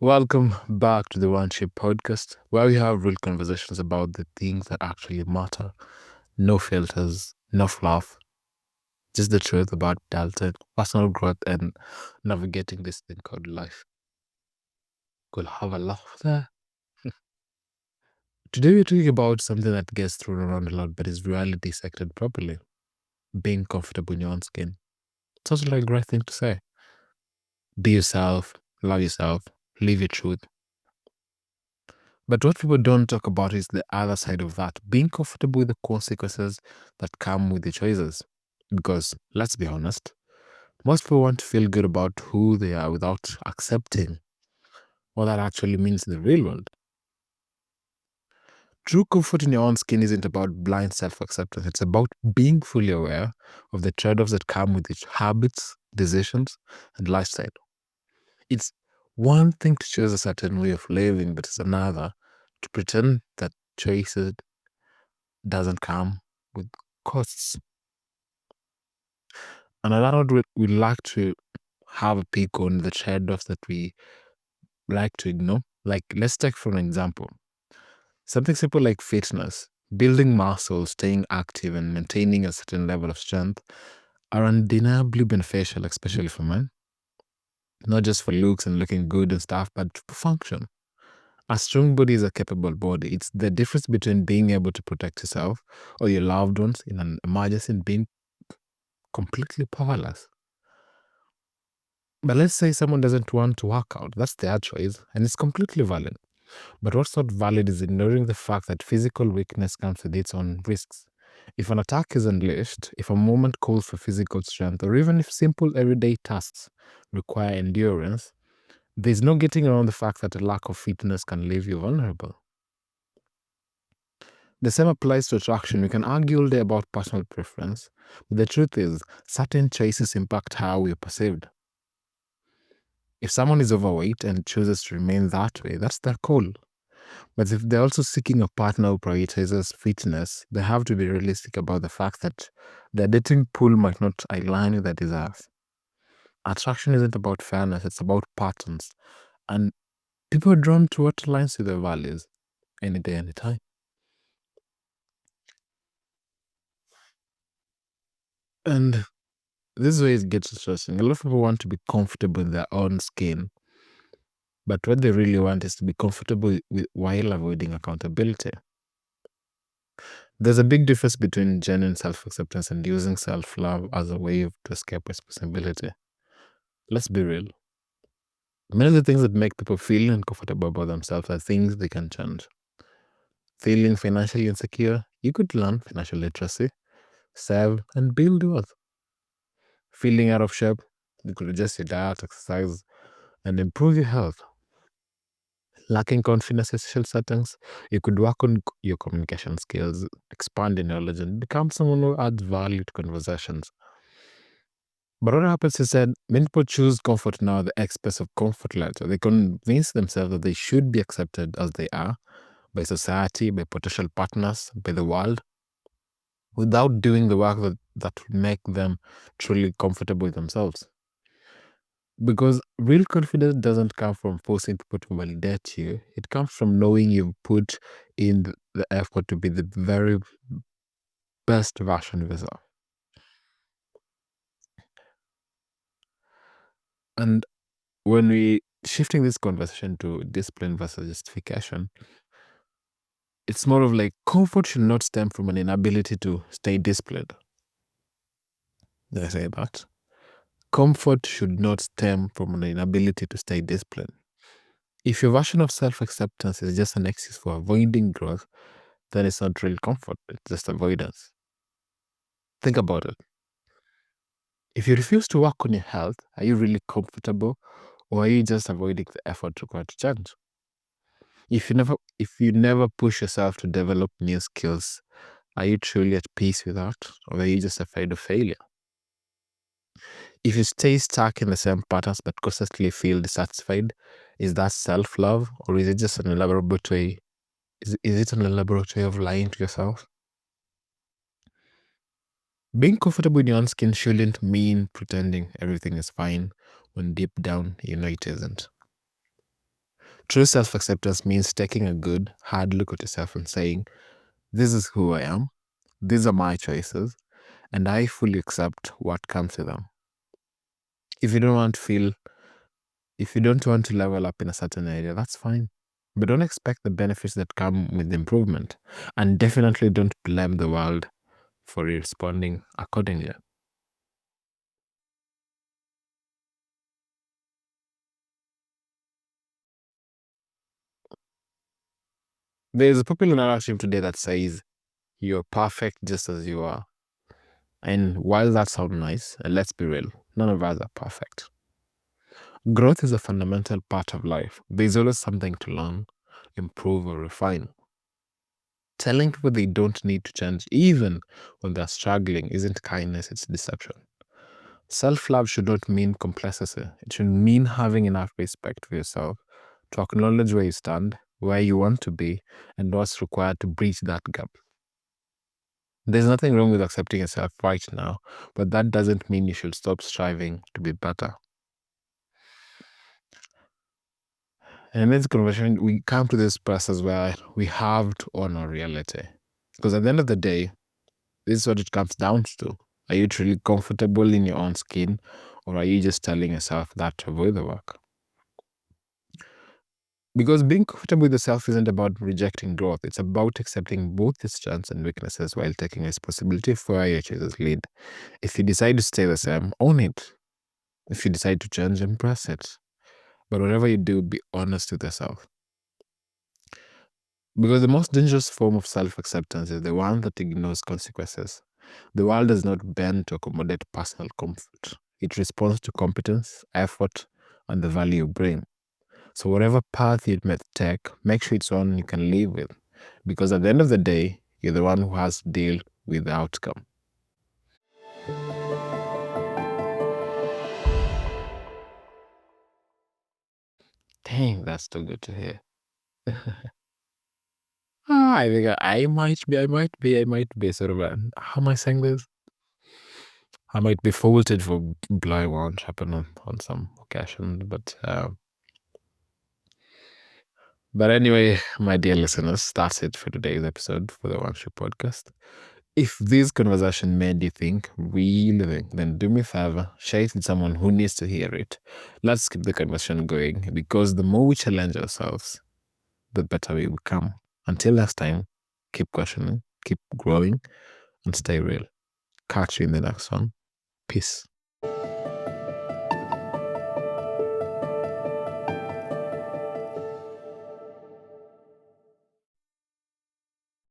Welcome back to the One Shape podcast, where we have real conversations about the things that actually matter. No filters, no fluff, just the truth about adulthood, personal growth, and navigating this thing called life. Could have a laugh there. Today, we're talking about something that gets thrown around a lot but is rarely dissected properly: being comfortable in your own skin. Sounds like a great thing to say. Be yourself, love yourself, live your truth. But what people don't talk about is the other side of that, being comfortable with the consequences that come with the choices. Because let's be honest, most people want to feel good about who they are without accepting what that actually means in the real world. True comfort in your own skin isn't about blind self acceptance, it's about being fully aware of the trade offs that come with each habits, decisions, and lifestyle. It's one thing to choose a certain way of living, but it's another to pretend that choices doesn't come with costs. And a lot of we like to have a peek on the trade-offs that we like to ignore. Like, let's take for an example, something simple like fitness, building muscle, staying active, and maintaining a certain level of strength are undeniably beneficial, especially for men. Not just for looks and looking good and stuff, but for function. A strong body is a capable body. It's the difference between being able to protect yourself or your loved ones in an emergency and being completely powerless. But let's say someone doesn't want to work out. That's their choice, and it's completely valid. But what's not valid is ignoring the fact that physical weakness comes with its own risks. If an attack is unleashed, if a moment calls for physical strength, or even if simple everyday tasks require endurance, there's no getting around the fact that a lack of fitness can leave you vulnerable. The same applies to attraction. We can argue all day about personal preference, but the truth is, certain choices impact how we're perceived. If someone is overweight and chooses to remain that way, that's their call. But if they're also seeking a partner who prioritizes fitness, they have to be realistic about the fact that their dating pool might not align with their desires. Attraction isn't about fairness, it's about patterns. And people are drawn to what aligns with their values any day, anytime. And this way it gets interesting. A lot of people want to be comfortable in their own skin, but what they really want is to be comfortable with while avoiding accountability. There's a big difference between genuine self acceptance and using self love as a way to escape responsibility. Let's be real. Many of the things that make people feel uncomfortable about themselves are things they can change. Feeling financially insecure, you could learn financial literacy, save, and build wealth. Feeling out of shape, you could adjust your diet, exercise, and improve your health. Lacking confidence in social settings, you could work on your communication skills, expand your knowledge, and become someone who adds value to conversations. But what happens is that many people choose comfort now at the expense of comfort later. They convince themselves that they should be accepted as they are by society, by potential partners, by the world, without doing the work that would make them truly comfortable with themselves. Because real confidence doesn't come from forcing people to validate you. It comes from knowing you've put in the effort to be the very best version of yourself. And when we shifting this conversation to discipline versus justification, it's more of like comfort should not stem from an inability to stay disciplined. Did I say that? Comfort should not stem from an inability to stay disciplined. If your version of self acceptance is just an excuse for avoiding growth, then it's not real comfort, it's just avoidance. Think about it. If you refuse to work on your health, are you really comfortable, or are you just avoiding the effort required to change? If you never push yourself to develop new skills, are you truly at peace with that, or are you just afraid of failure? If you stay stuck in the same patterns but constantly feel dissatisfied, is that self-love, or is it just an elaborate way? Is it an elaborate way of lying to yourself? Being comfortable in your own skin shouldn't mean pretending everything is fine when deep down you know it isn't. True self acceptance means taking a good, hard look at yourself and saying, this is who I am, these are my choices, and I fully accept what comes with them. If you don't want to feel, if you don't want to level up in a certain area, that's fine. But don't expect the benefits that come with improvement. And definitely don't blame the world for responding accordingly. There's a popular narrative today that says, you're perfect just as you are. And while that sounds nice, and let's be real, none of us are perfect. Growth is a fundamental part of life. There's always something to learn, improve, or refine. Telling people they don't need to change, even when they're struggling, isn't kindness, it's deception. Self love should not mean complacency, it should mean having enough respect for yourself to acknowledge where you stand, where you want to be, and what's required to bridge that gap. There's nothing wrong with accepting yourself right now, but that doesn't mean you should stop striving to be better. And in this conversation, we come to this process where we have to honor reality. Because at the end of the day, this is what it comes down to. Are you truly comfortable in your own skin, or are you just telling yourself that to avoid the work? Because being comfortable with yourself isn't about rejecting growth, it's about accepting both your strengths and weaknesses while taking responsibility for where your choices lead. If you decide to stay the same, own it. If you decide to change, embrace it. But whatever you do, be honest with yourself. Because the most dangerous form of self acceptance is the one that ignores consequences. The world does not bend to accommodate personal comfort, it responds to competence, effort, and the value you bring. So, whatever path you may take, make sure it's one you can live with. Because at the end of the day, you're the one who has to deal with the outcome. Dang, that's too good to hear. I think I might be sort of how am I saying this? I might be faulted for blowing one happen on some occasions, but anyway, my dear listeners, that's it for today's episode for the One Shoe Podcast. If this conversation made you think, really think, then do me a favor, share it with someone who needs to hear it. Let's keep the conversation going because the more we challenge ourselves, the better we become. Until next time, keep questioning, keep growing, and stay real. Catch you in the next one. Peace.